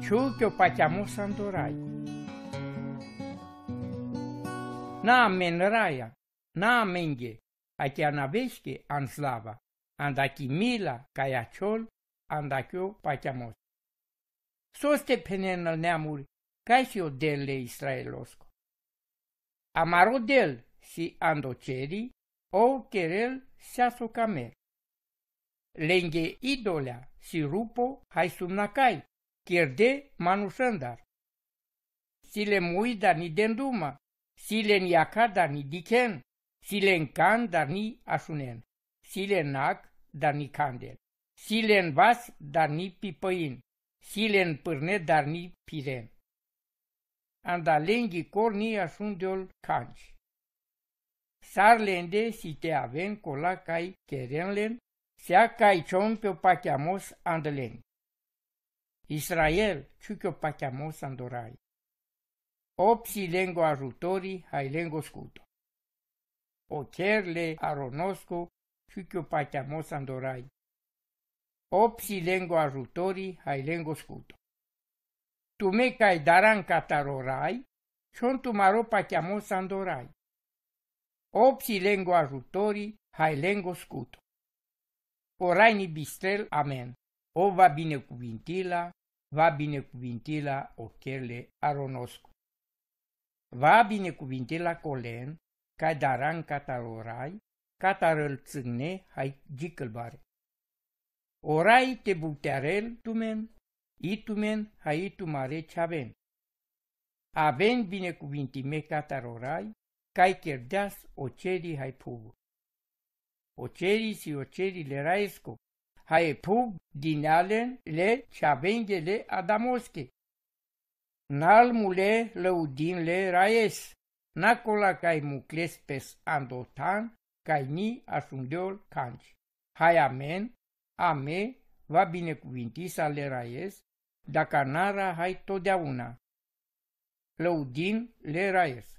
ciu che o pachiamo sandorai. Na men raia, na menge, a che anavesche an slava, andaki mila caiaciol, andachio pachiamos. Soste penenal neamuri, caisio delle Israelosco. Amaro del si andoceri, o querel seaso camer. Lenge idolea si rupo hai sumnacai, chierde manusandar. Sile muida ni denduma, silen yaka dar ni diken, silen kan dar ni asunen, silen nag dar ni candel, silen vas dar ni pipăin, silen pârne dar ni piren. Anda lengi corni asundeol canci. Sarlende si te aven cola cai kerenlen, sea cai chon pe pachiamos andelen. Israel, ciuchio pachiamos andorai. Opsi lengo ajutori, hai lengo scuto. Ocherle aronosco, ciuchio pachiamos andorai. Opsi lengo ajutori, hai lengo scuto. Tu me cai daran catarorai, chon tu maro pachiamos andorai. Opsi lengo ajutori, hai lengo scuto. Orai ni bistel, amen. O va binecuvintila ocherle aronosco. Va binecuvintila colen, ca daran catarorai, catarăl țâgne, hai gicălbare. Orai te butearel tumen, itumen, hai itumare ceaven. Aven binecuvintime catarorai, cai cherdeas oceri hai pugu. Oceri si oceri le raesco, hai pug dinalen le ceavengele adamosche. Nalmule lăudinle raes, nacola cai mucles pes andotan, cai ni asundeol canci. Hai amen, ame, va binecuvinti să le raes, dacă nara hai totdeauna. Lăudin le raes.